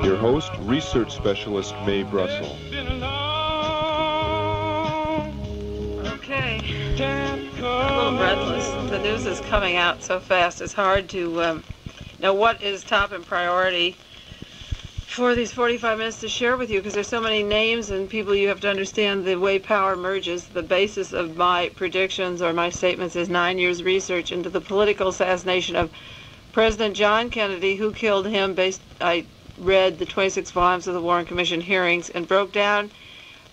Your host, research specialist Mae Brussell. Okay, I'm a little breathless. The news is coming out so fast. It's hard to know what is top in priority for these 45 minutes to share with you, because there's so many names and people. You have to understand the way power merges. The basis of my predictions or my statements is 9 years research into the political assassination of President John Kennedy. Who killed him? I read the 26 volumes of the Warren Commission hearings and broke down,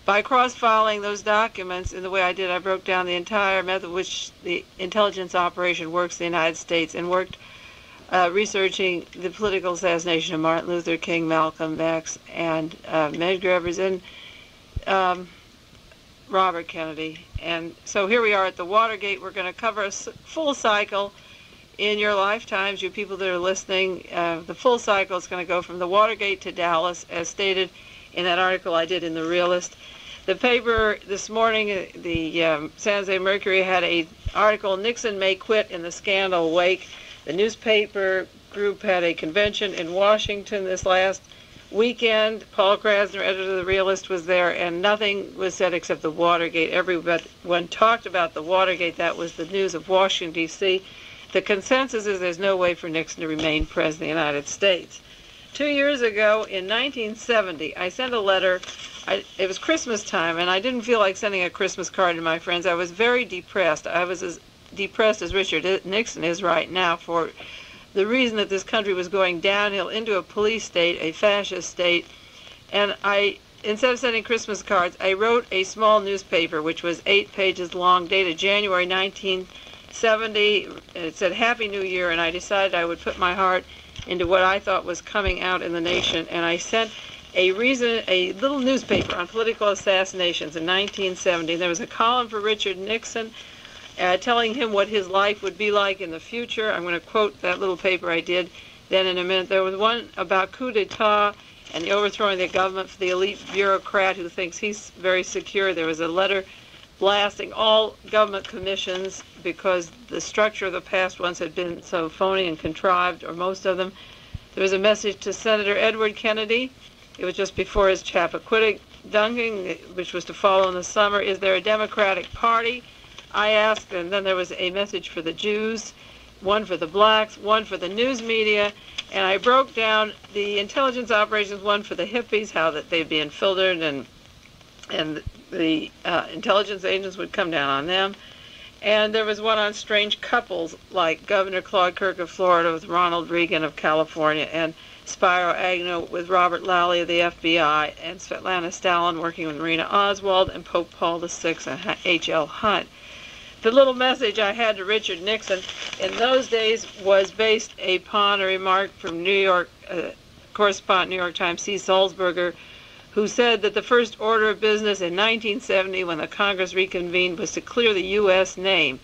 by cross-filing those documents in the way I did, I broke down the entire method which the intelligence operation works in the United States, and worked researching the political assassination of Martin Luther King, Malcolm X, and Medgar Evers, and Robert Kennedy. And so here we are at the Watergate. We're going to cover a full cycle in your lifetimes, you people that are listening. The full cycle is going to go from the Watergate to Dallas, as stated in that article I did in The Realist. The paper this morning, the San Jose Mercury, had an article, "Nixon May Quit in the Scandal Wake." The newspaper group had a convention in Washington this last weekend. Paul Krasner, editor of The Realist, was there, and nothing was said except the Watergate. Everyone talked about the Watergate. That was the news of Washington, D.C. The consensus is there's no way for Nixon to remain president of the United States. 2 years ago, in 1970, I sent a letter. It was Christmas time, and I didn't feel like sending a Christmas card to my friends. I was very depressed. I was as depressed as Richard Nixon is right now, for the reason that this country was going downhill into a police state, a fascist state. And instead of sending Christmas cards, I wrote a small newspaper, which was 8 pages long, dated January 1970. It said, "Happy New Year," and I decided I would put my heart into what I thought was coming out in the nation. And I sent a little newspaper on political assassinations in 1970. There was a column for Richard Nixon, telling him what his life would be like in the future. I'm going to quote that little paper I did then in a minute. There was one about coup d'etat and the overthrowing of the government for the elite bureaucrat who thinks he's very secure. There was a letter blasting all government commissions because the structure of the past ones had been so phony and contrived, or most of them. There was a message to Senator Edward Kennedy. It was just before his Chappaquiddick dunking, which was to follow in the summer. "Is there a Democratic Party?" I asked. And then there was a message for the Jews, one for the blacks, one for the news media. And I broke down the intelligence operations, one for the hippies, how that they'd be infiltrated, and the intelligence agents would come down on them. And there was one on strange couples, like Governor Claude Kirk of Florida with Ronald Reagan of California, and Spiro Agnew with Robert Lally of the FBI, and Svetlana Stalin working with Marina Oswald, and Pope Paul VI and H.L. Hunt. The little message I had to Richard Nixon in those days was based upon a remark from New York correspondent, New York Times, C. Sulzberger, who said that the first order of business in 1970, when the Congress reconvened, was to clear the U.S. name.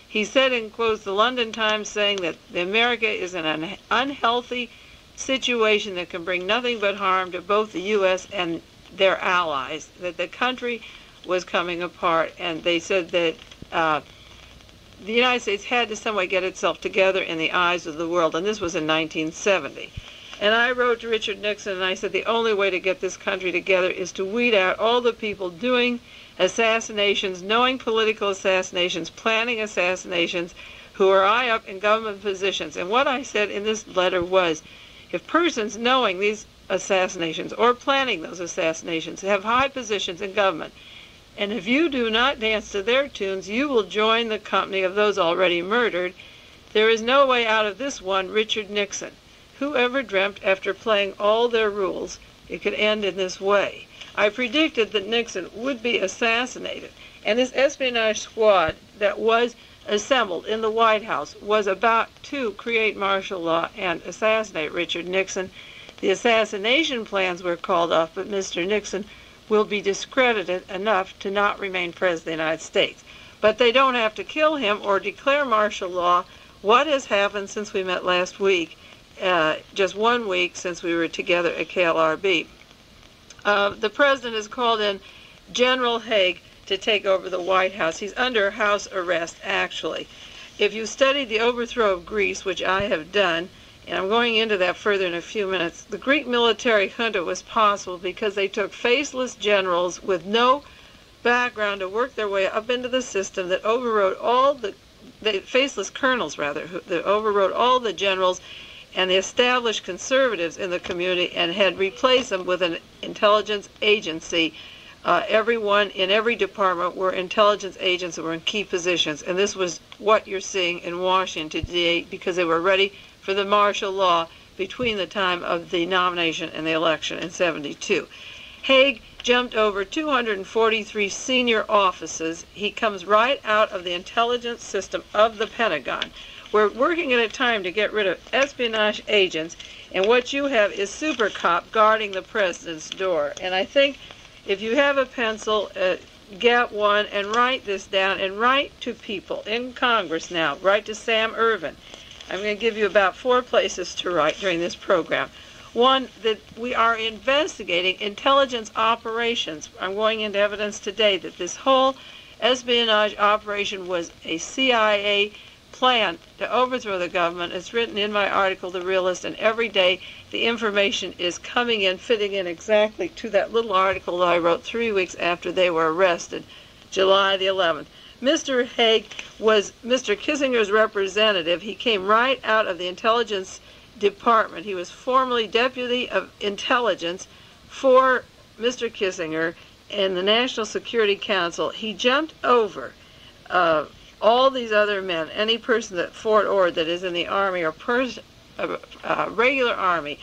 He said, in quotes, "The London Times saying that America is in an unhealthy situation that can bring nothing but harm to both the U.S. and their allies," that the country was coming apart. And they said that the United States had to some way get itself together in the eyes of the world, and this was in 1970. And I wrote to Richard Nixon, and I said the only way to get this country together is to weed out all the people doing assassinations, knowing political assassinations, planning assassinations, who are high up in government positions. And what I said in this letter was, if persons knowing these assassinations or planning those assassinations have high positions in government, and if you do not dance to their tunes, you will join the company of those already murdered. There is no way out of this one, Richard Nixon. Who ever dreamt, after playing all their rules, it could end in this way? I predicted that Nixon would be assassinated, and this espionage squad that was assembled in the White House was about to create martial law and assassinate Richard Nixon. The assassination plans were called off, but Mr. Nixon will be discredited enough to not remain president of the United States. But they don't have to kill him or declare martial law. What has happened since we met last week? Just 1 week since we were together at KLRB. The president has called in General Haig to take over the White House. He's under house arrest, actually. If you study the overthrow of Greece, which I have done, And I'm going into that further in a few minutes. The Greek military junta was possible because they took faceless generals with no background to work their way up into the system that overrode all the faceless colonels, rather, that overrode all the generals and the established conservatives in the community and had replaced them with an intelligence agency. Everyone in every department were intelligence agents that were in key positions. And this was what you're seeing in Washington today because they were ready for the martial law between the time of the nomination and the election in '72. Haig jumped over 243 senior offices. He comes right out of the intelligence system of the Pentagon. We're working at a time to get rid of espionage agents, and what you have is super cop guarding the president's door. And I think if you have a pencil, get one and write this down and write to people in Congress now. Write to Sam Ervin. I'm going to give you about 4 places to write during this program. One, that we are investigating intelligence operations. I'm going into evidence today that this whole espionage operation was a CIA plan to overthrow the government. It's written in my article, The Realist, and every day the information is coming in, fitting in exactly to that little article that I wrote 3 weeks after they were arrested, July the 11th. Mr. Haig was Mr. Kissinger's representative. He came right out of the intelligence department. He was formerly deputy of intelligence for Mr. Kissinger in the National Security Council. He jumped over all these other men, any person at Fort Ord that is in the Army or regular Army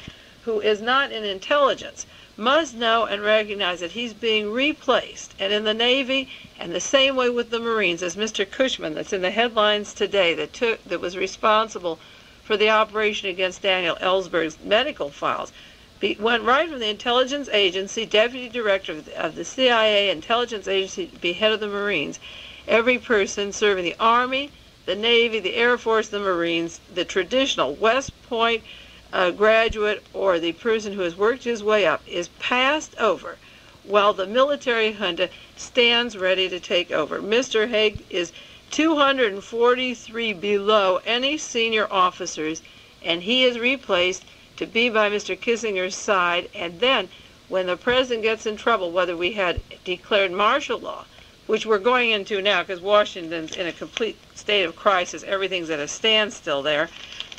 who is not in intelligence must know and recognize that he's being replaced. And in the Navy, and the same way with the Marines, as Mr. Cushman, that's in the headlines today, that was responsible for the operation against Daniel Ellsberg's medical files, went right from the intelligence agency, deputy director of the CIA intelligence agency, to be head of the Marines. Every person serving the Army, the Navy, the Air Force, the Marines, the traditional West Point graduate, or the person who has worked his way up, is passed over while the military junta stands ready to take over. Mr. Haig is 243 below any senior officers, and he is replaced to be by Mr. Kissinger's side. And then when the president gets in trouble, whether we had declared martial law, which we're going into now because Washington's in a complete state of crisis, everything's at a standstill there.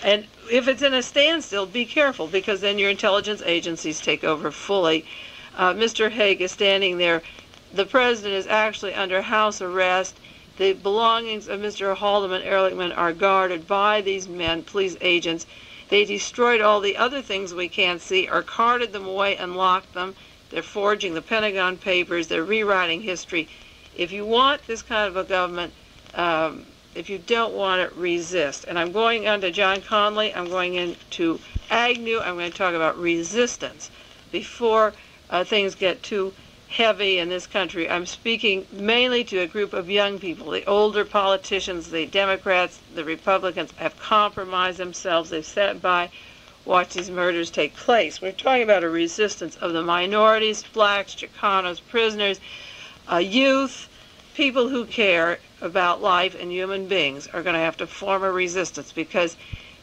And if it's in a standstill, be careful, because then your intelligence agencies take over fully. Mr. Haig is standing there. The president is actually under house arrest. The belongings of Mr. Haldeman Ehrlichman are guarded by these men, police agents. They destroyed all the other things we can't see, or carted them away and locked them. They're forging the Pentagon Papers. They're rewriting history. If you want this kind of a government, if you don't want it, resist. And I'm going on to John Connally. I'm going into Agnew. I'm going to talk about resistance before things get too heavy in this country. I'm speaking mainly to a group of young people. The older politicians, the Democrats, the Republicans, have compromised themselves. They've sat by, watched these murders take place. We're talking about a resistance of the minorities, blacks, Chicanos, prisoners, youth, people who care about life and human beings are going to have to form a resistance, because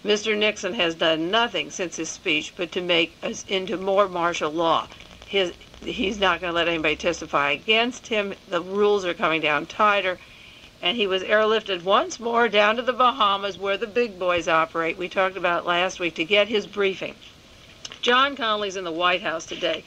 Mr. Nixon has done nothing since his speech but to make us into more martial law. He's not going to let anybody testify against him. The rules are coming down tighter. And he was airlifted once more down to the Bahamas, where the big boys operate. We talked about it last week, to get his briefing. John Connally's in the White House today.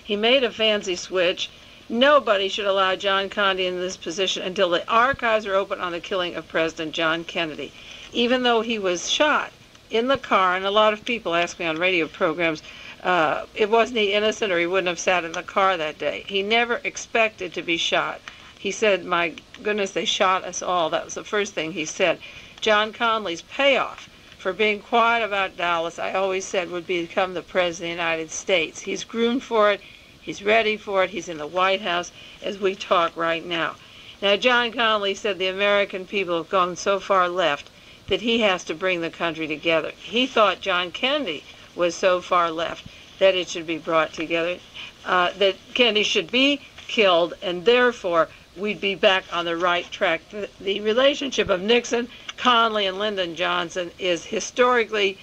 He made a fancy switch. Nobody should allow John Connally in this position until the archives are open on the killing of President John Kennedy. Even though he was shot in the car, and a lot of people ask me on radio programs, wasn't he innocent, or he wouldn't have sat in the car that day. He never expected to be shot. He said, "My goodness, they shot us all." That was the first thing he said. John Connally's payoff for being quiet about Dallas, I always said, would become the President of the United States. He's groomed for it. He's ready for it. He's in the White House as we talk right now. Now, John Connally said the American people have gone so far left that he has to bring the country together. He thought John Kennedy was so far left that it should be brought together, that Kennedy should be killed, and therefore we'd be back on the right track. The relationship of Nixon, Connally, and Lyndon Johnson is historically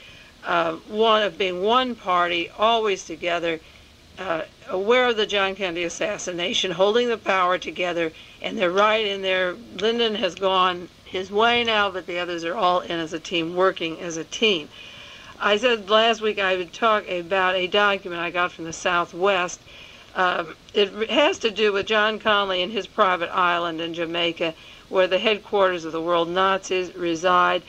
one of being one party, always together, aware of the John Kennedy assassination, holding the power together, and they're right in there. Lyndon has gone his way now, but the others are all in as a team, working as a team. I said last week I would talk about a document I got from the Southwest. It has to do with John Connally and his private island in Jamaica, where the headquarters of the world Nazis reside.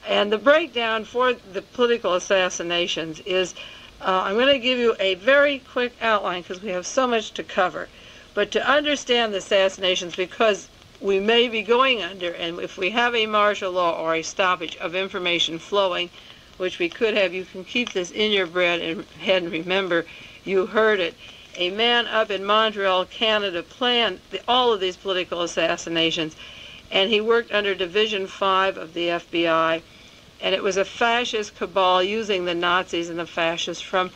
And the breakdown for the political assassinations is, I'm going to give you a very quick outline because we have so much to cover. But to understand the assassinations, because we may be going under, and if we have a martial law or a stoppage of information flowing, which we could have, you can keep this in your head and remember you heard it. A man up in Montreal, Canada, planned all of these political assassinations, and he worked under Division 5 of the FBI, and it was a fascist cabal using the Nazis and the fascists from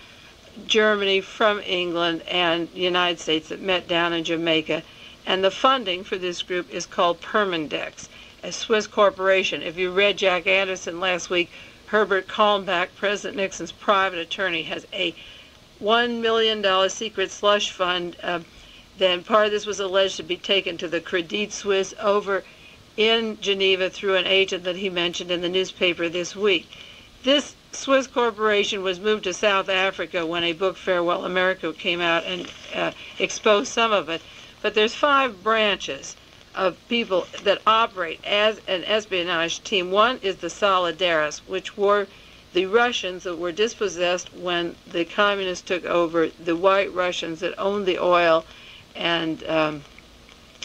Germany, from England, and the United States that met down in Jamaica. And the funding for this group is called Permindex, a Swiss corporation. If you read Jack Anderson last week, Herbert Kalmbach, President Nixon's private attorney, has a $1 million secret slush fund. Then part of this was alleged to be taken to the Credit Suisse over in Geneva through an agent that he mentioned in the newspaper this week. This Swiss corporation was moved to South Africa when a book, Farewell America, came out and exposed some of it. But there's 5 branches of people that operate as an espionage team. One is the Solidarists, which were the Russians that were dispossessed when the communists took over, the white Russians that owned the oil and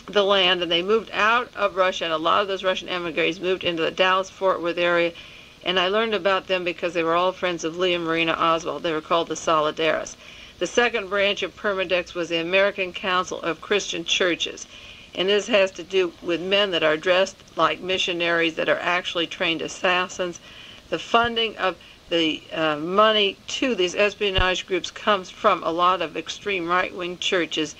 the land, and they moved out of Russia, and a lot of those Russian emigres moved into the Dallas-Fort Worth area, and I learned about them because they were all friends of Lee and Marina Oswald. They were called the Solidarists. The second branch of Permindex was the American Council of Christian Churches, and this has to do with men that are dressed like missionaries that are actually trained assassins. The funding of the money to these espionage groups comes from a lot of extreme right-wing churches,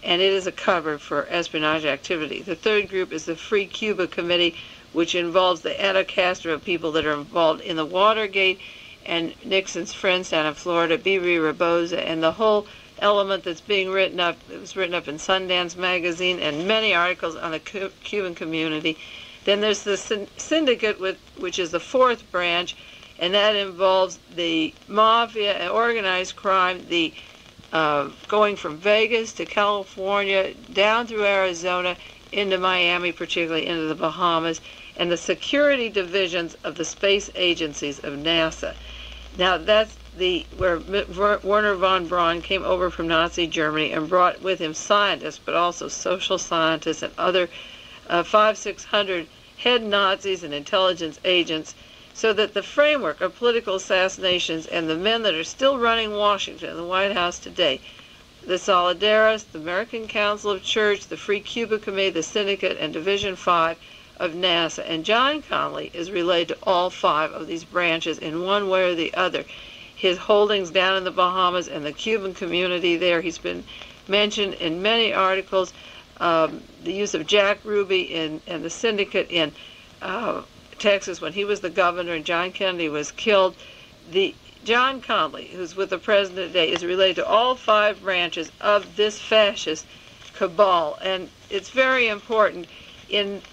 and it is a cover for espionage activity. The third group is the Free Cuba Committee, which involves the Anacastro people that are involved in the Watergate and Nixon's friends down in Florida, Bebe Reboza, and the whole element that's being written up. It was written up in Sundance magazine and many articles on the Cuban community. Then there's the syndicate, which is the fourth branch, and that involves the mafia and organized crime, the going from Vegas to California, down through Arizona, into Miami, particularly into the Bahamas, and the security divisions of the space agencies of NASA. Now that's where Werner von Braun came over from Nazi Germany and brought with him scientists, but also social scientists and other 500-600 head Nazis and intelligence agents, so that the framework of political assassinations and the men that are still running Washington and the White House today, the Solidarists, the American Council of Church, the Free Cuba Committee, the Syndicate, and Division 5 of NASA. And John Connally is related to all 5 of these branches in one way or the other. His holdings down in the Bahamas and the Cuban community there, he's been mentioned in many articles. The use of Jack Ruby and the Syndicate in Texas when he was the governor and John Kennedy was killed. John Connally, who's with the president today, is related to all 5 branches of this fascist cabal. And it's very important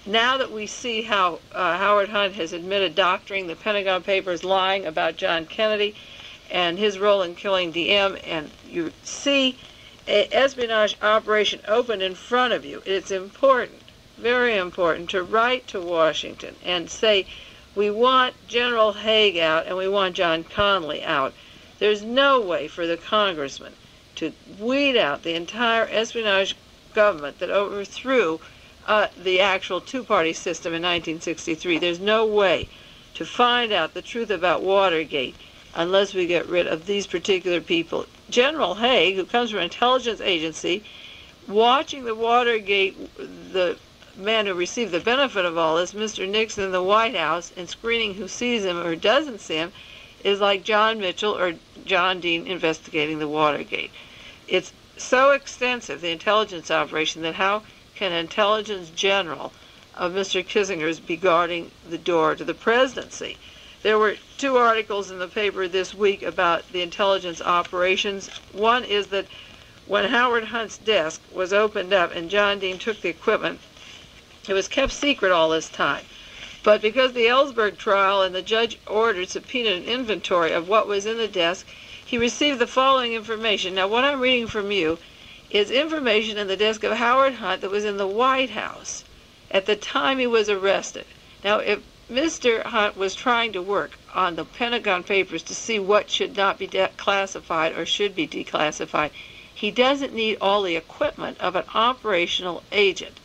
now that we see how Howard Hunt has admitted doctoring the Pentagon Papers, lying about John Kennedy and his role in killing DM, and you see an espionage operation open in front of you. It's important, very important, to write to Washington and say, we want General Haig out and we want John Connally out. There's no way for the congressman to weed out the entire espionage government that overthrew the actual two-party system in 1963. There's no way to find out the truth about Watergate unless we get rid of these particular people. General Haig, who comes from an intelligence agency, watching the Watergate, the man who received the benefit of all this, Mr. Nixon in the White House, and screening who sees him or doesn't see him, is like John Mitchell or John Dean investigating the Watergate. It's so extensive, the intelligence operation, that how can an intelligence general of Mr. Kissinger's be guarding the door to the presidency? There were two articles in the paper this week about the intelligence operations. One is that when Howard Hunt's desk was opened up and John Dean took the equipment, it was kept secret all this time. But because the Ellsberg trial and the judge ordered subpoenaed an inventory of what was in the desk, he received the following information. Now, what I'm reading from you is information in the desk of Howard Hunt that was in the White House at the time he was arrested. Now, if Mr. Hunt was trying to work on the Pentagon Papers to see what should not be classified or should be declassified, he doesn't need all the equipment of an operational agent.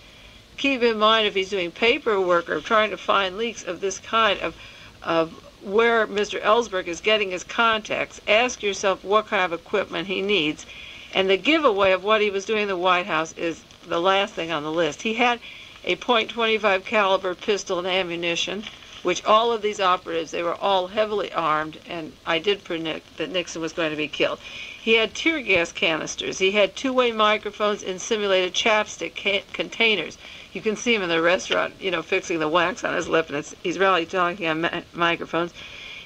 Keep in mind, if he's doing paperwork or trying to find leaks of this kind of where Mr. Ellsberg is getting his contacts, ask yourself what kind of equipment he needs. And the giveaway of what he was doing in the White House is the last thing on the list. He had a .25 caliber pistol and ammunition, which all of these operatives, they were all heavily armed, and I did predict that Nixon was going to be killed. He had tear gas canisters. He had two-way microphones in simulated chapstick containers. You can see him in the restaurant, fixing the wax on his lip, and he's really talking on microphones.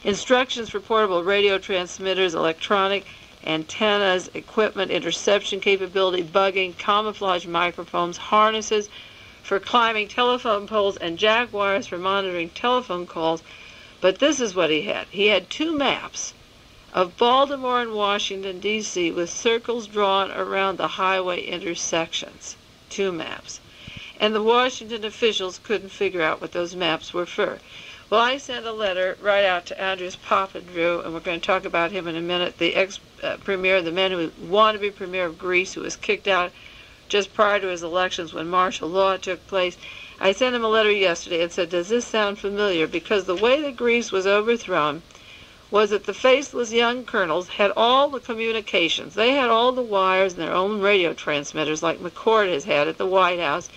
Instructions for portable radio transmitters, electronic antennas, equipment, interception capability, bugging, camouflage microphones, harnesses for climbing telephone poles, and jack wires for monitoring telephone calls. But this is what he had. He had two maps of Baltimore and Washington, D.C., with circles drawn around the highway intersections. Two maps. And the Washington officials couldn't figure out what those maps were for. Well, I sent a letter right out to Andreas Papandreou, and we're going to talk about him in a minute, the ex-premier, the man who wanted to be premier of Greece, who was kicked out just prior to his elections when martial law took place. I sent him a letter yesterday and said, does this sound familiar? Because the way that Greece was overthrown was that the faceless young colonels had all the communications. They had all the wires and their own radio transmitters like McCord has had at the White House,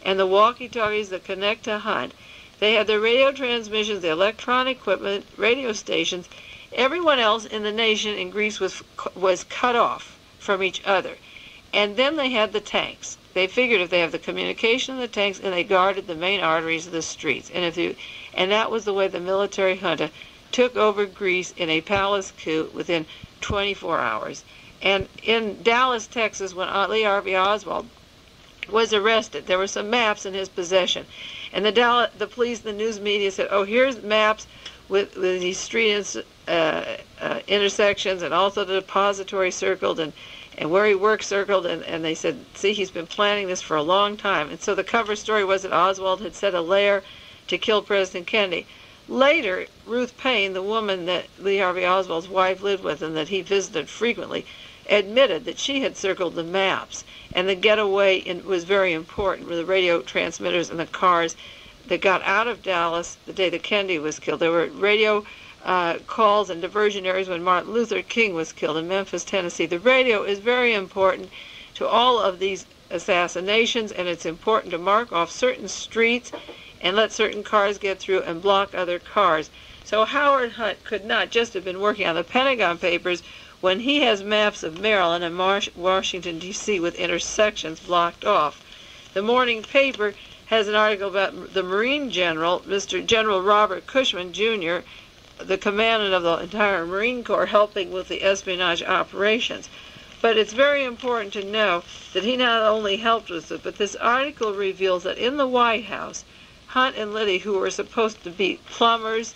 and the walkie-talkies that connect to Hunt. They had the radio transmissions, the electronic equipment, radio stations. Everyone else in the nation in Greece was cut off from each other. And then they had the tanks. They figured if they have the communication in the tanks, and they guarded the main arteries of the streets. And that was the way the military junta took over Greece in a palace coup within 24 hours. And in Dallas, Texas, when Lee Harvey Oswald was arrested, there were some maps in his possession. And the police, the news media said, oh, here's maps with these street intersections, and also the depository circled, and where he worked circled, and they said, see, he's been planning this for a long time. And so the cover story was that Oswald had set a lair to kill President Kennedy. Later, Ruth Paine, the woman that Lee Harvey Oswald's wife lived with and that he visited frequently, admitted that she had circled the maps, and the getaway was very important with the radio transmitters and the cars that got out of Dallas the day that Kennedy was killed. There were radio calls and diversion areas when Martin Luther King was killed in Memphis, Tennessee. The radio is very important to all of these assassinations, and it's important to mark off certain streets and let certain cars get through and block other cars. So Howard Hunt could not just have been working on the Pentagon Papers when he has maps of Maryland and Washington, D.C. with intersections blocked off. The morning paper has an article about the Marine General, Mr. General Robert Cushman, Jr., the commandant of the entire Marine Corps, helping with the espionage operations. But it's very important to know that he not only helped with it, but this article reveals that in the White House, Hunt and Liddy, who were supposed to be plumbers,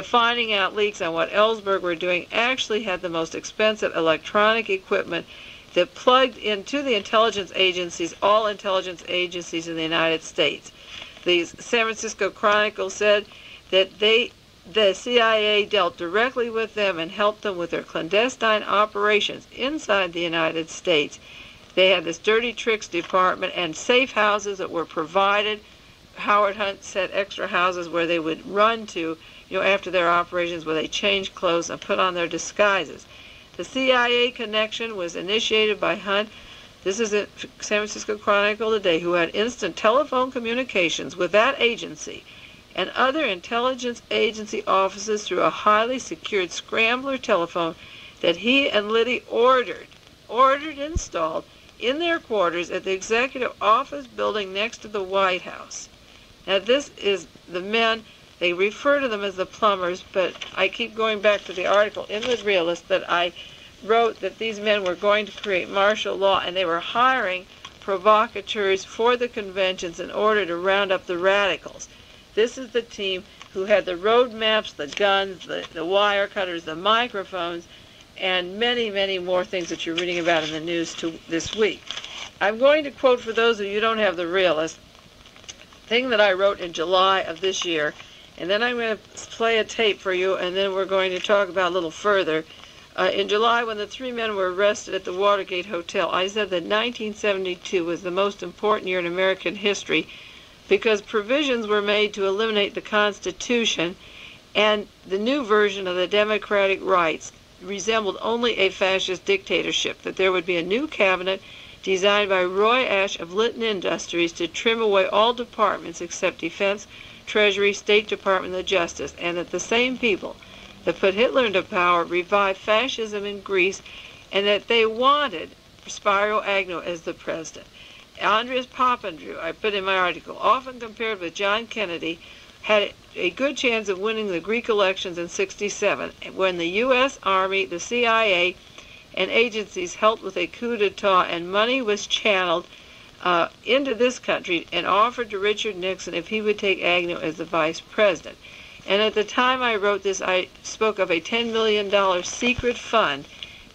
finding out leaks on what Ellsberg were doing, actually had the most expensive electronic equipment that plugged into the intelligence agencies, all intelligence agencies in the United States. The San Francisco Chronicle said that the CIA dealt directly with them and helped them with their clandestine operations inside the United States. They had this dirty tricks department and safe houses that were provided. Howard Hunt set extra houses where they would run to, after their operations, where they changed clothes and put on their disguises. The CIA connection was initiated by Hunt. This is at San Francisco Chronicle today, who had instant telephone communications with that agency and other intelligence agency offices through a highly secured scrambler telephone that he and Liddy ordered installed in their quarters at the executive office building next to the White House. Now, this is the men They refer to them as the plumbers, but I keep going back to the article in the Realist that I wrote that these men were going to create martial law, and they were hiring provocateurs for the conventions in order to round up the radicals. This is the team who had the road maps, the guns, the wire cutters, the microphones, and many, many more things that you're reading about in the news this week. I'm going to quote, for those of you who don't have the Realist, thing that I wrote in July of this year, and then I'm going to play a tape for you, and then we're going to talk about a little further. In July, when the three men were arrested at the Watergate Hotel, I said that 1972 was the most important year in American history because provisions were made to eliminate the Constitution, and the new version of the democratic rights resembled only a fascist dictatorship, that there would be a new cabinet designed by Roy Ash of Litton Industries to trim away all departments except Defense, Treasury, State Department, and Justice, and that the same people that put Hitler into power revived fascism in Greece, and that they wanted Spiro Agnew as the president. Andreas Papandreou, I put in my article, often compared with John Kennedy, had a good chance of winning the Greek elections in '67 when the U.S. Army, the CIA, and agencies helped with a coup d'etat, and money was channeled into this country and offered to Richard Nixon if he would take Agnew as the vice president. And at the time I wrote this, I spoke of a $10 million secret fund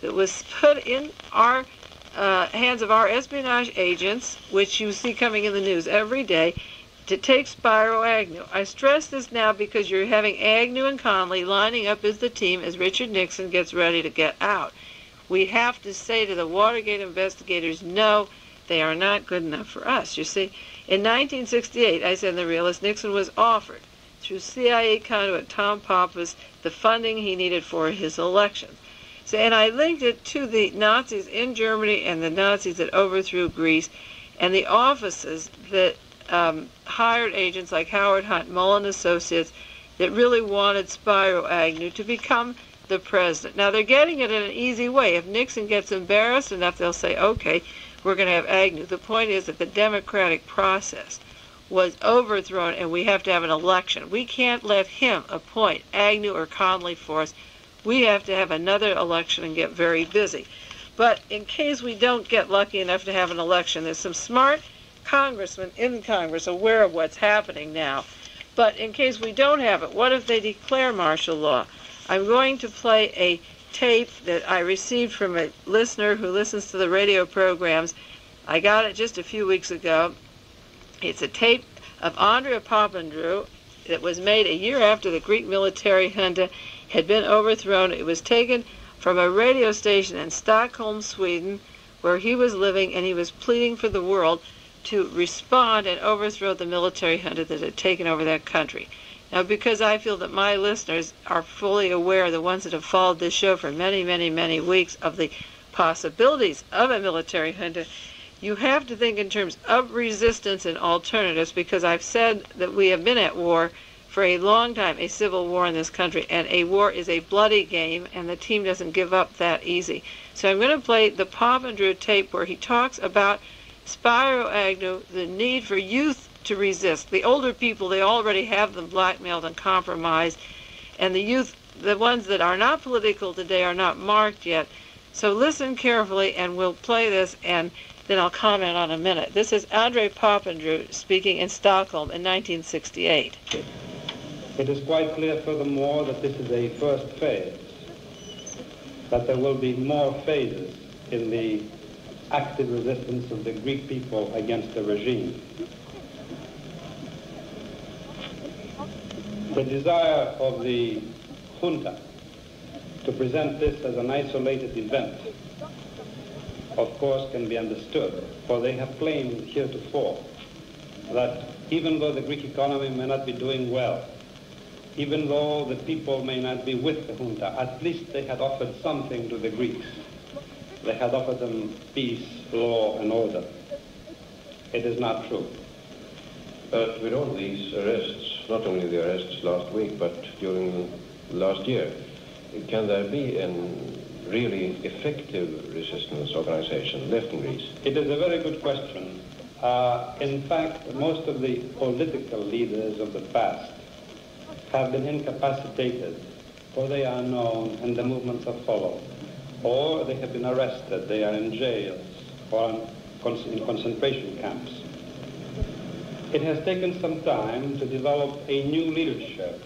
that was put in our hands of our espionage agents, which you see coming in the news every day, to take Spiro Agnew. I stress this now because you're having Agnew and Connally lining up as the team as Richard Nixon gets ready to get out. We have to say to the Watergate investigators, no, they are not good enough for us. You see, in 1968, I said in the Realist, Nixon was offered through CIA conduit Tom Pappas the funding he needed for his election. So, and I linked it to the Nazis in Germany and the Nazis that overthrew Greece and the offices that hired agents like Howard Hunt, Mullen Associates, that really wanted Spiro Agnew to become the president. Now, they're getting it in an easy way. If Nixon gets embarrassed enough, they'll say, okay, we're going to have Agnew. The point is that the democratic process was overthrown, and we have to have an election. We can't let him appoint Agnew or Connally for us. We have to have another election and get very busy. But in case we don't get lucky enough to have an election, there's some smart congressmen in Congress aware of what's happening now. But in case we don't have it, what if they declare martial law? I'm going to play a tape that I received from a listener who listens to the radio programs. I got it just a few weeks ago. It's a tape of Andrea Papandreou that was made a year after the Greek military junta had been overthrown. It was taken from a radio station in Stockholm, Sweden, where he was living, and he was pleading for the world to respond and overthrow the military junta that had taken over that country. Now, because I feel that my listeners are fully aware, the ones that have followed this show for many, many, many weeks, of the possibilities of a military junta, you have to think in terms of resistance and alternatives, because I've said that we have been at war for a long time, a civil war in this country, and a war is a bloody game, and the team doesn't give up that easy. So I'm going to play the Papandreou tape where he talks about Spiro Agnew, the need for youth to resist. The older people, they already have them blackmailed and compromised, and the youth, the ones that are not political today, are not marked yet. So listen carefully, and we'll play this, and then I'll comment on a minute. This is Andrei Papandreou speaking in Stockholm in 1968. It is quite clear, furthermore, that this is a first phase, that there will be more phases in the active resistance of the Greek people against the regime. The desire of the junta to present this as an isolated event, of course, can be understood, for they have claimed heretofore that even though the Greek economy may not be doing well, even though the people may not be with the junta, at least they had offered something to the Greeks. They had offered them peace, law, and order. It is not true. But with all these arrests, not only the arrests last week, but during last year, can there be a really effective resistance organization left in Greece? It is a very good question. In fact, most of the political leaders of the past have been incapacitated, or they are known and the movements are followed, or they have been arrested, they are in jails or in concentration camps. It has taken some time to develop a new leadership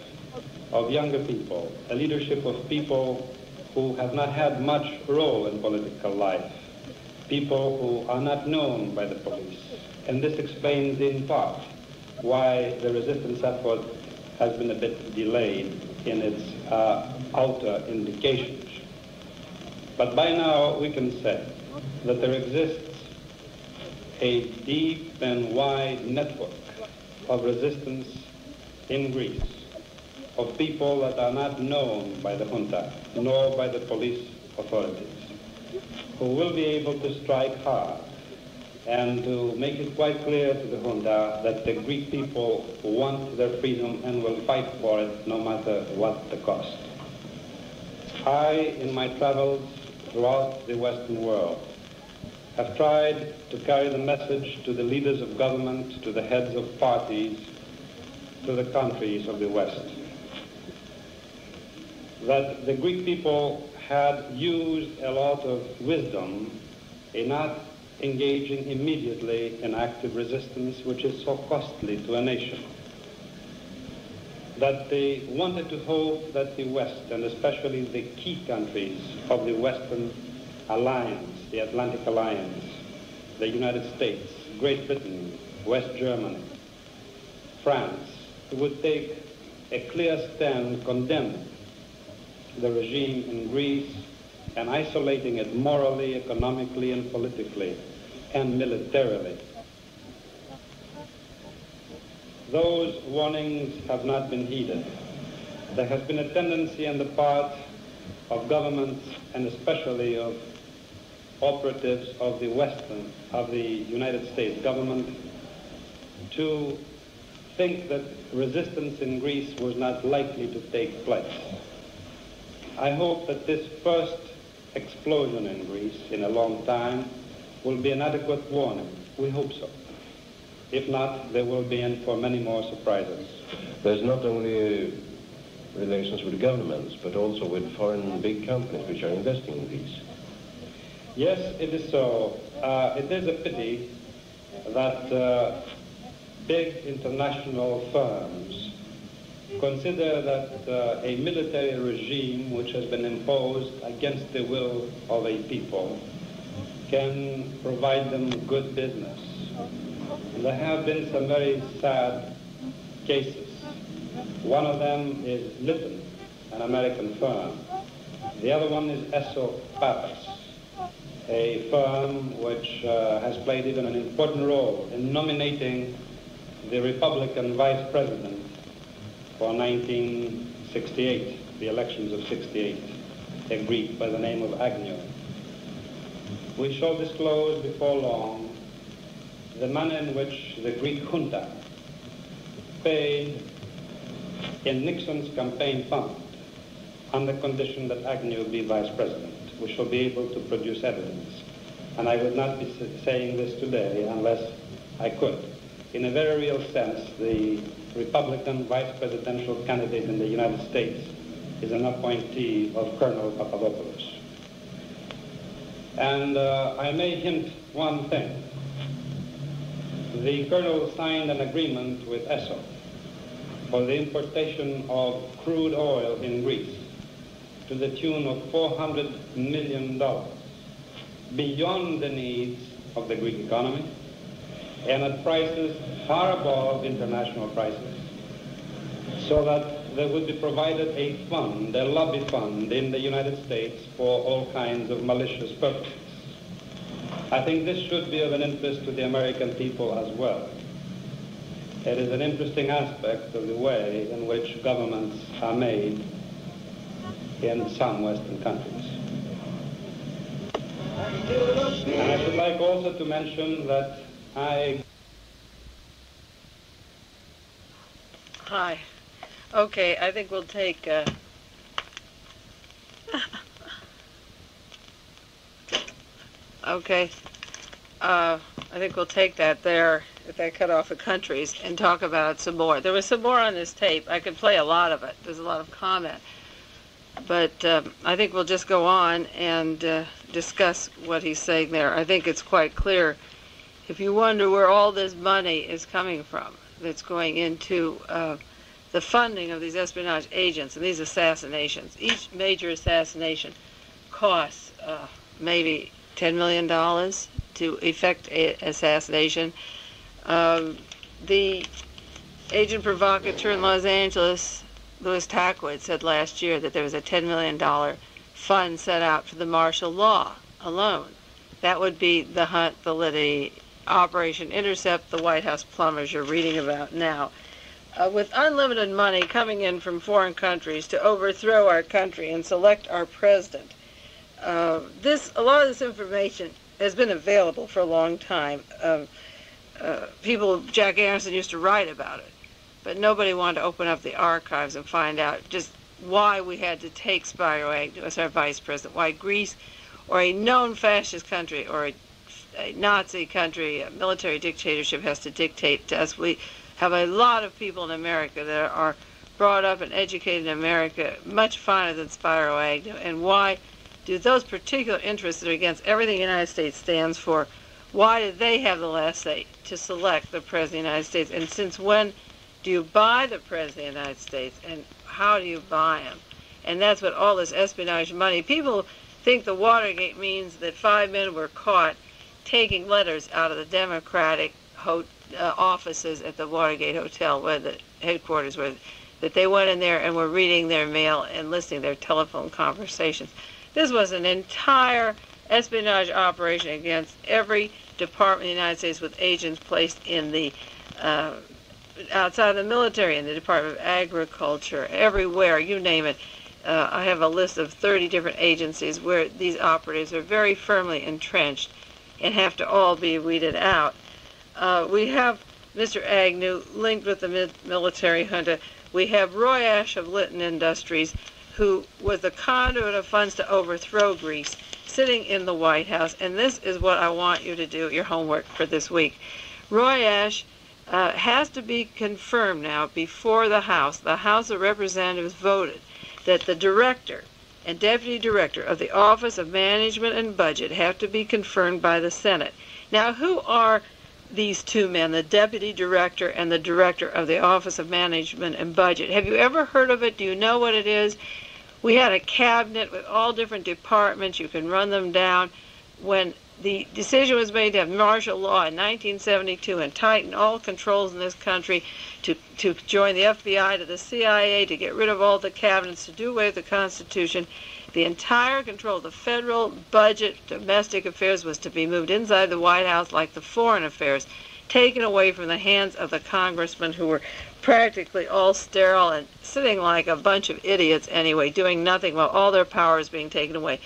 of younger people, a leadership of people who have not had much role in political life, people who are not known by the police. And this explains in part why the resistance effort has been a bit delayed in its outer indications. But by now we can say that there exists a deep and wide network of resistance in Greece, of people that are not known by the junta, nor by the police authorities, who will be able to strike hard and to make it quite clear to the junta that the Greek people want their freedom and will fight for it no matter what the cost. I, in my travels throughout the Western world, have tried to carry the message to the leaders of government, to the heads of parties, to the countries of the West, that the Greek people had used a lot of wisdom in not engaging immediately in active resistance, which is so costly to a nation. That they wanted to hope that the West, and especially the key countries of the Western Alliance, the Atlantic Alliance, the United States, Great Britain, West Germany, France, would take a clear stand condemning the regime in Greece and isolating it morally, economically, and politically, and militarily. Those warnings have not been heeded. There has been a tendency on the part of governments, and especially of operatives of the United States government, to think that resistance in Greece was not likely to take place. I hope that this first explosion in Greece in a long time will be an adequate warning. We hope so. If not, there will be in for many more surprises. There's not only relations with governments, but also with foreign big companies which are investing in Greece. Yes, it is so. It is a pity that big international firms consider that a military regime which has been imposed against the will of a people can provide them good business. And there have been some very sad cases. One of them is Litton, an American firm. The other one is Esso Pappas, a firm which has played even an important role in nominating the Republican vice president for 1968, the elections of 68, a Greek by the name of Agnew. We shall disclose before long the manner in which the Greek junta paid in Nixon's campaign fund on the condition that Agnew be vice president. We shall be able to produce evidence. And I would not be saying this today unless I could. In a very real sense, the Republican vice presidential candidate in the United States is an appointee of Colonel Papadopoulos. And I may hint one thing. The colonel signed an agreement with Esso for the importation of crude oil in Greece to the tune of $400 million, beyond the needs of the Greek economy, and at prices far above international prices, so that there would be provided a fund, a lobby fund in the United States for all kinds of malicious purposes. I think this should be of an interest to the American people as well. It is an interesting aspect of the way in which governments are made in some Western countries. And I should like also to mention that Hi. Okay, I think we'll take... Okay. I think we'll take that there. at that cutoff of countries and talk about it some more. There was some more on this tape. I could play a lot of it. There's a lot of comment. But I think we'll just go on and discuss what he's saying there. I think it's quite clear. If you wonder where all this money is coming from that's going into the funding of these espionage agents and these assassinations, each major assassination costs maybe $10 million to effect an assassination. The agent provocateur in Los Angeles, Louis Tackwood, said last year that there was a $10 million fund set out for the martial law alone. That would be the Hunt, the Liddy, Operation Intercept, the White House plumbers you're reading about now. With unlimited money coming in from foreign countries to overthrow our country and select our president, a lot of this information has been available for a long time. Jack Anderson used to write about it, but nobody wanted to open up the archives and find out just why we had to take Spiro Agnew as our vice president, why Greece, or a known fascist country, or a Nazi country, a military dictatorship, has to dictate to us. We have a lot of people in America that are brought up and educated in America much finer than Spiro Agnew, and why do those particular interests that are against everything the United States stands for, why do they have the last say to select the President of the United States? And since when do you buy the President of the United States, and how do you buy him? And that's what all this espionage money, people think the Watergate means that 5 men were caught taking letters out of the Democratic offices at the Watergate Hotel, where the headquarters were, that they went in there and were reading their mail and listening to their telephone conversations. This was an entire espionage operation against every department in the United States, with agents placed in the outside the military, in the Department of Agriculture, everywhere, you name it. I have a list of 30 different agencies where these operatives are very firmly entrenched and have to all be weeded out. We have Mr. Agnew linked with the military junta. We have Roy Ash of Litton Industries, who was the conduit of funds to overthrow Greece, sitting in the White House. And this is what I want you to do, your homework for this week. Roy Ash has to be confirmed now before the House. The House of Representatives voted that the director and deputy director of the Office of Management and Budget have to be confirmed by the Senate. Now, who are these two men, the deputy director and the director of the Office of Management and Budget? Have you ever heard of it? Do you know what it is? We had a cabinet with all different departments. You can run them down. When the decision was made to have martial law in 1972 and tighten all controls in this country, to join the FBI to the CIA, to get rid of all the cabinets, to do away with the Constitution, the entire control of the federal budget, domestic affairs, was to be moved inside the White House, like the foreign affairs, taken away from the hands of the congressmen, who were practically all sterile and sitting like a bunch of idiots anyway, doing nothing while all their power is being taken away.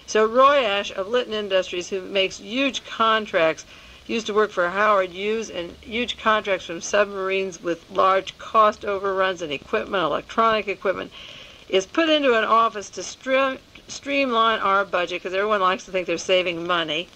So Roy Ash of Litton Industries, who makes huge contracts, used to work for Howard Hughes, and huge contracts from submarines with large cost overruns and equipment, electronic equipment, is put into an office to streamline our budget, because everyone likes to think they're saving money.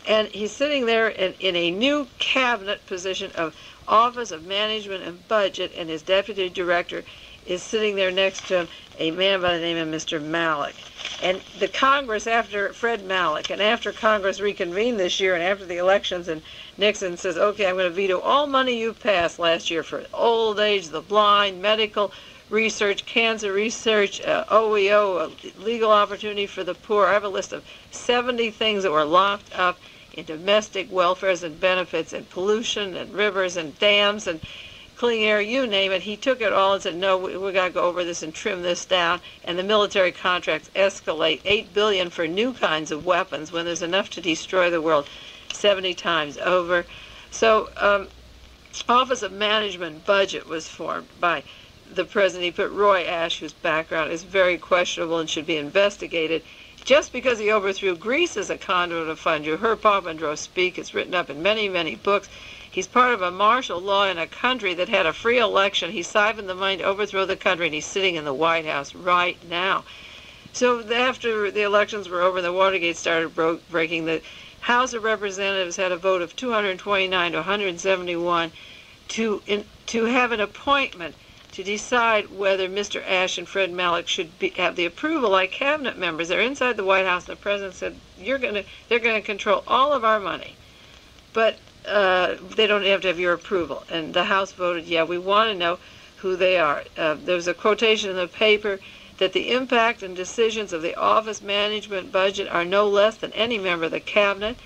And he's sitting there in a new cabinet position of Office of Management and Budget, and his deputy director is sitting there next to him, a man by the name of Mr. Malik. And the Congress, after Fred Malik, and after Congress reconvened this year and after the elections, and Nixon says, okay, I'm going to veto all money you passed last year for old age, the blind, medical research, cancer research, OEO, legal opportunity for the poor. I have a list of 70 things that were locked up in domestic welfares and benefits and pollution and rivers and dams and clean air, you name it. He took it all and said, no, we got to go over this and trim this down. And the military contracts escalate, $8 billion for new kinds of weapons when there's enough to destroy the world 70 times over. So Office of Management Budget was formed by the president. He put Roy Ash, whose background is very questionable and should be investigated, just because he overthrew Greece as a conduit of funds. You heard Papandreou speak. It's written up in many, many books. He's part of a martial law in a country that had a free election. He siphoned the money to overthrow the country, and he's sitting in the White House right now. So after the elections were over and the Watergate started breaking, the House of Representatives had a vote of 229 to 171 to have an appointment to decide whether Mr. Ashe and Fred Malek should have the approval like cabinet members. They're inside the White House, and the president said, they're going to control all of our money, but they don't have to have your approval. And the House voted, yeah, we want to know who they are. There's a quotation in the paper that the impact and decisions of the office management budget are no less than any member of the cabinet,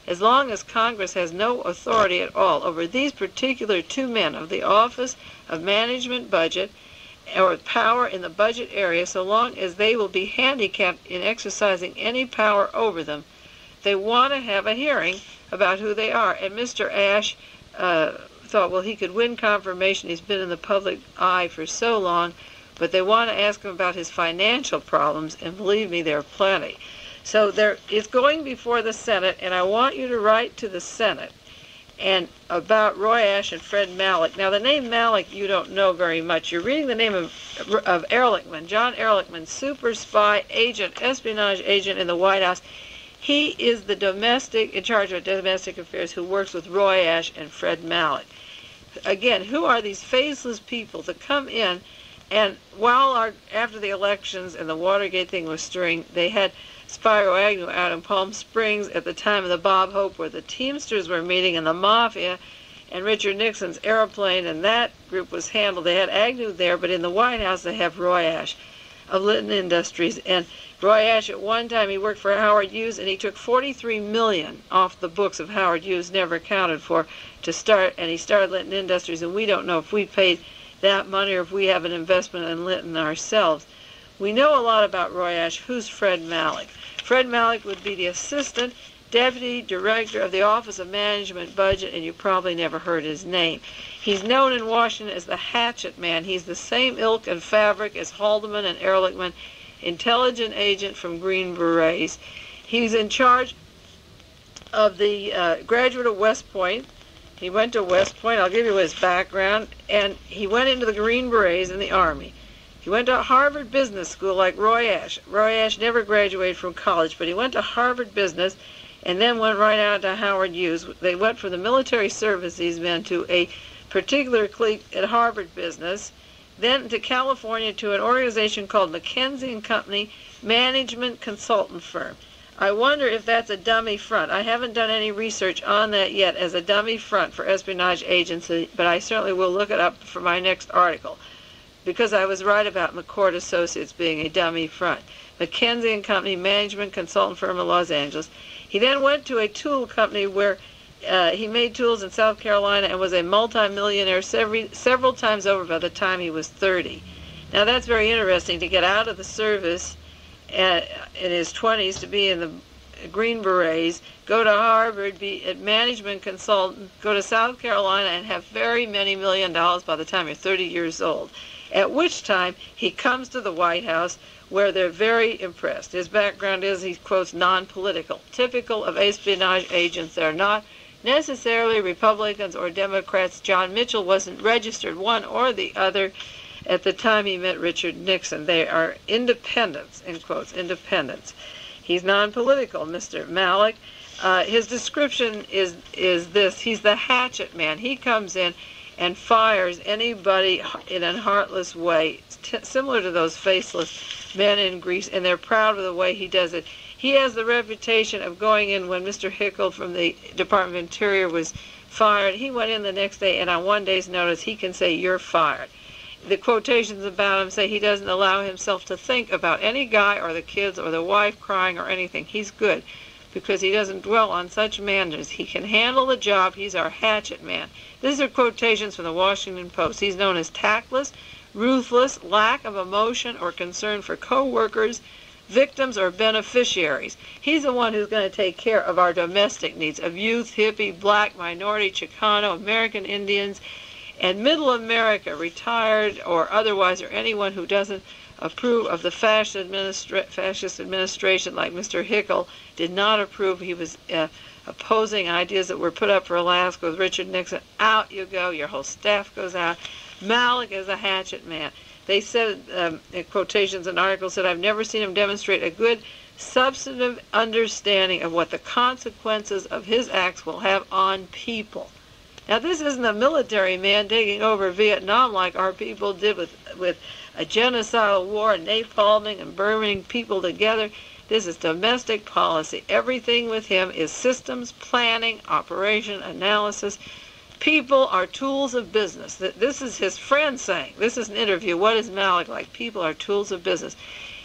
as long as Congress has no authority at all over these particular two men of the Office of Management Budget or power in the budget area, so long as they will be handicapped in exercising any power over them. They want to have a hearing about who they are. And Mr. Ashe thought, well, he could win confirmation. He's been in the public eye for so long, but they want to ask him about his financial problems, and believe me, there are plenty. So it's going before the Senate, and I want you to write to the Senate and about Roy Ashe and Fred Malek. Now, the name Malek you don't know very much. You're reading the name of Ehrlichman, John Ehrlichman, super spy agent, espionage agent in the White House. He is the in charge of domestic affairs who works with Roy Ashe and Fred Malek. Again, who are these faceless people that come in, and after the elections and the Watergate thing was stirring, they had Spiro Agnew out in Palm Springs at the time of the Bob Hope, where the Teamsters were meeting and the Mafia and Richard Nixon's airplane, and that group was handled. They had Agnew there, but in the White House they have Roy Ashe of Litton Industries. And Roy Ashe, at one time, he worked for Howard Hughes, and he took $43 million off the books of Howard Hughes, never accounted for, to start, and he started Litton Industries, and we don't know if we paid that money or if we have an investment in Litton ourselves. We know a lot about Roy Ashe. Who's Fred Malek? Fred Malek would be the assistant deputy director of the Office of Management Budget, and you probably never heard his name. He's known in Washington as the Hatchet Man. He's the same ilk and fabric as Haldeman and Ehrlichman, intelligent agent from Green Berets. He's in charge of the graduate of West Point. He went to West Point. I'll give you his background. And he went into the Green Berets in the Army. He went to Harvard Business School like Roy Ashe. Roy Ashe never graduated from college, but he went to Harvard Business and then went right out to Howard Hughes. They went from the military service, these men, to a particular clique at Harvard Business, then to California to an organization called McKinsey & Company Management Consultant Firm. I wonder if that's a dummy front. I haven't done any research on that yet as a dummy front for espionage agency, but I certainly will look it up for my next article, because I was right about McCord Associates being a dummy front. McKinsey & Company Management Consultant Firm in Los Angeles. He then went to a tool company where he made tools in South Carolina and was a multimillionaire several times over by the time he was 30. Now that's very interesting, to get out of the service in his 20s, to be in the Green Berets, go to Harvard, be a management consultant, go to South Carolina and have very many $1 million by the time you're 30 years old. At which time he comes to the White House, where they're very impressed. His background is, he quotes, non-political, typical of espionage agents. They're not necessarily Republicans or Democrats. John Mitchell wasn't registered one or the other at the time he met Richard Nixon. They are independents, in quotes, independents. He's non-political, Mr. Malek. His description is this: he's the hatchet man. He comes in and fires anybody in a heartless way, similar to those faceless men in Greece, and they're proud of the way he does it. He has the reputation of going in when Mr. Hickel from the Department of Interior was fired. He went in the next day, and on one day's notice, he can say, "You're fired." The quotations about him say he doesn't allow himself to think about any guy or the kids or the wife crying or anything. He's good because he doesn't dwell on such matters. He can handle the job. He's our hatchet man. These are quotations from the Washington Post. He's known as tactless, ruthless, lack of emotion or concern for co-workers, victims, or beneficiaries. He's the one who's going to take care of our domestic needs of youth, hippie, black, minority, Chicano, American Indians, and middle America, retired or otherwise, or anyone who doesn't approve of the fascist administration like Mr. Hickel did not approve. He was opposing ideas that were put up for Alaska with Richard Nixon. Out you go. Your whole staff goes out. Malek is a hatchet man. They said, in quotations and articles, said, "I've never seen him demonstrate a good substantive understanding of what the consequences of his acts will have on people. Now, this isn't a military man taking over Vietnam like our people did with a genocidal war and napalming and burning people together. This is domestic policy. Everything with him is systems, planning, operation, analysis. People are tools of business. This is his friend saying. This is an interview. What is Malik like? People are tools of business.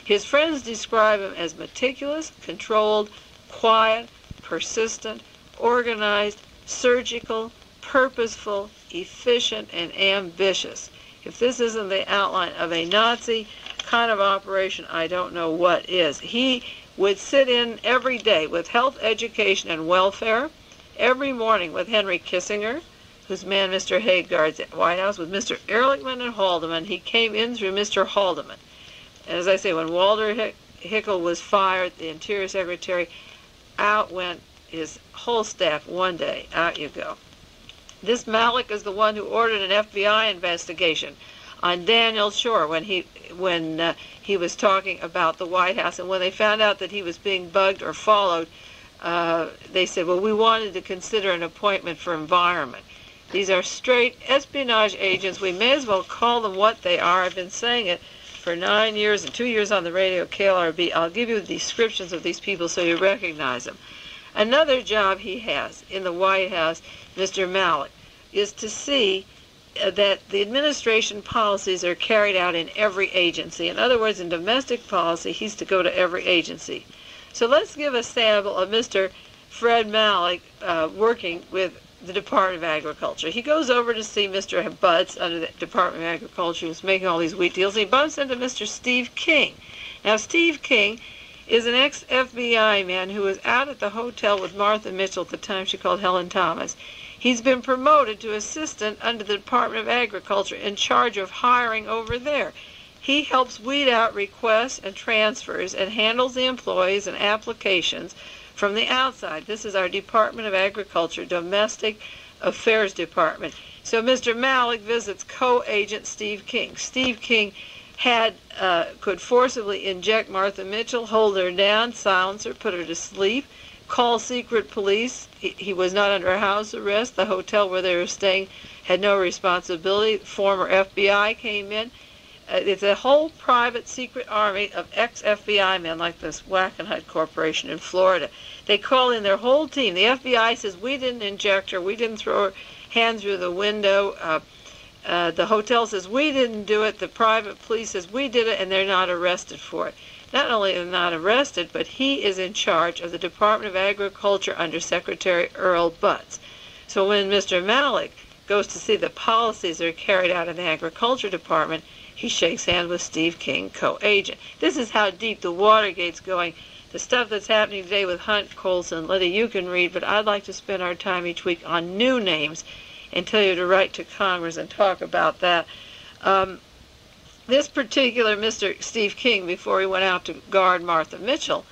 His friends describe him as meticulous, controlled, quiet, persistent, organized, surgical, purposeful, efficient, and ambitious. If this isn't the outline of a Nazi kind of operation, I don't know what is. He would sit in every day with health, education, and welfare, every morning with Henry Kissinger, whose man Mr. Haig guards at White House, with Mr. Ehrlichman and Haldeman. He came in through Mr. Haldeman. And as I say, when Walter Hickel was fired, the Interior Secretary, out went his whole staff one day. Out you go. This Malik is the one who ordered an FBI investigation on Daniel Shore when he was talking about the White House. And when they found out that he was being bugged or followed, they said, well, we wanted to consider an appointment for environment. These are straight espionage agents. We may as well call them what they are. I've been saying it for 9 years and 2 years on the radio, KLRB. I'll give you the descriptions of these people so you recognize them. Another job he has in the White House, Mr. Malik, is to see that the administration policies are carried out in every agency. In other words, in domestic policy, he's to go to every agency. So let's give a sample of Mr. Fred Malik working with the Department of Agriculture. He goes over to see Mr. Butts under the Department of Agriculture, who's making all these wheat deals. He bumps into Mr. Steve King. Now, Steve King is an ex-FBI man who was out at the hotel with Martha Mitchell at the time she called Helen Thomas. He's been promoted to assistant under the Department of Agriculture in charge of hiring over there. He helps weed out requests and transfers and handles the employees and applications from the outside. This is our Department of Agriculture, Domestic Affairs Department. So Mr. Malik visits co-agent Steve King. Steve King could forcibly inject Martha Mitchell, hold her down, silence her, put her to sleep, call secret police. He was not under house arrest. The hotel where they were staying had no responsibility. Former FBI came in. It's a whole private secret army of ex-FBI men like this Wackenhut Corporation in Florida. They call in their whole team. The FBI says, we didn't inject her. We didn't throw her hand through the window. The hotel says, we didn't do it. The private police says, we did it, and they're not arrested for it. Not only are they not arrested, but he is in charge of the Department of Agriculture under Secretary Earl Butts. So when Mr. Malik goes to see the policies that are carried out in the Agriculture Department, he shakes hands with Steve King, co-agent. This is how deep the Watergate's going. The stuff that's happening today with Hunt, Colson, Liddy, you can read, but I'd like to spend our time each week on new names and tell you to write to Congress and talk about that. This particular Mr. Steve King, before he went out to guard Martha Mitchell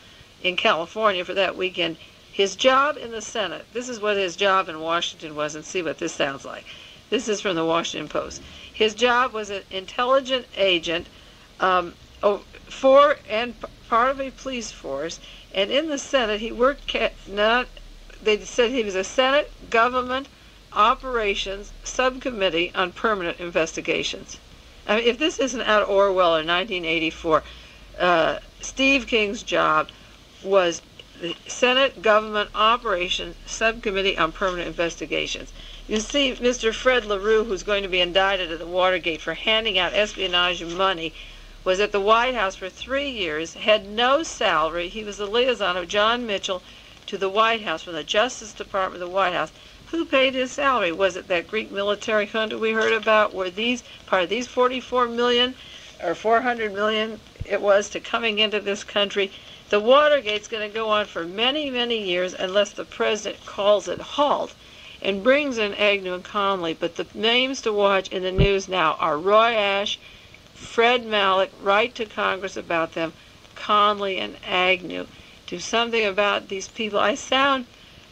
in California for that weekend, his job in the Senate, this is what his job in Washington was, and see what this sounds like. This is from the Washington Post. His job was an intelligent agent for and part of a police force, and in the Senate he worked, they said he was a Senate Government Operations Subcommittee on Permanent Investigations. I mean, if this isn't out of Orwell or 1984, Steve King's job was the Senate Government Operations Subcommittee on Permanent Investigations. You see, Mr. Fred LaRue, who's going to be indicted at the Watergate for handing out espionage money, was at the White House for 3 years, had no salary. He was the liaison of John Mitchell to the White House, from the Justice Department to the White House. Who paid his salary? Was it that Greek military junta we heard about? Were these part of these 44 million or 400 million it was to coming into this country? The Watergate's going to go on for many, many years unless the president calls it halt and brings in Agnew and Connolly. But the names to watch in the news now are Roy Ash, Fred Malik. Write to Congress about them, Connolly and Agnew. Do something about these people. I sound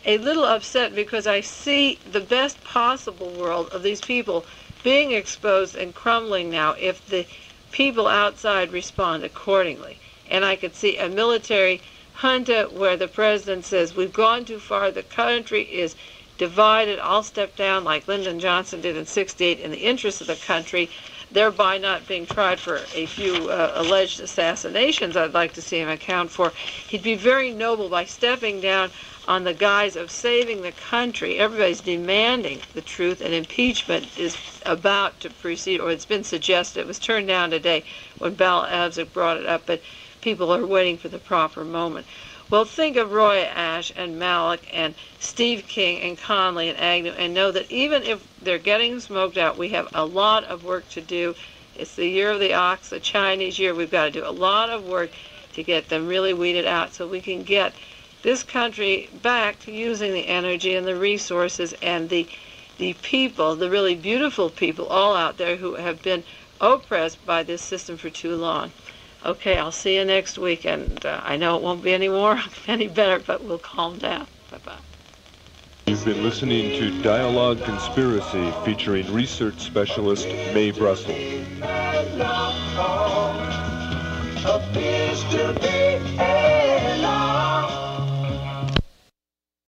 a little upset because I see the best possible world of these people being exposed and crumbling now if the people outside respond accordingly. And I could see a military junta where the president says, we've gone too far, the country is divided, I'll step down like Lyndon Johnson did in '68 in the interest of the country, thereby not being tried for a few alleged assassinations I'd like to see him account for. He'd be very noble by stepping down on the guise of saving the country. Everybody's demanding the truth, and impeachment is about to proceed, or it's been suggested. It was turned down today when Bal Abzug brought it up, but people are waiting for the proper moment. Well, think of Roy Ash and Malik and Steve King and Conley and Agnew, and know that even if they're getting smoked out, we have a lot of work to do. It's the year of the ox, the Chinese year. We've got to do a lot of work to get them really weeded out so we can get this country back to using the energy and the resources and the people, the really beautiful people all out there who have been oppressed by this system for too long. Okay, I'll see you next week, and I know it won't be any better, but we'll calm down. Bye-bye. You've been listening to Dialogue Conspiracy featuring research specialist Mae Brussell.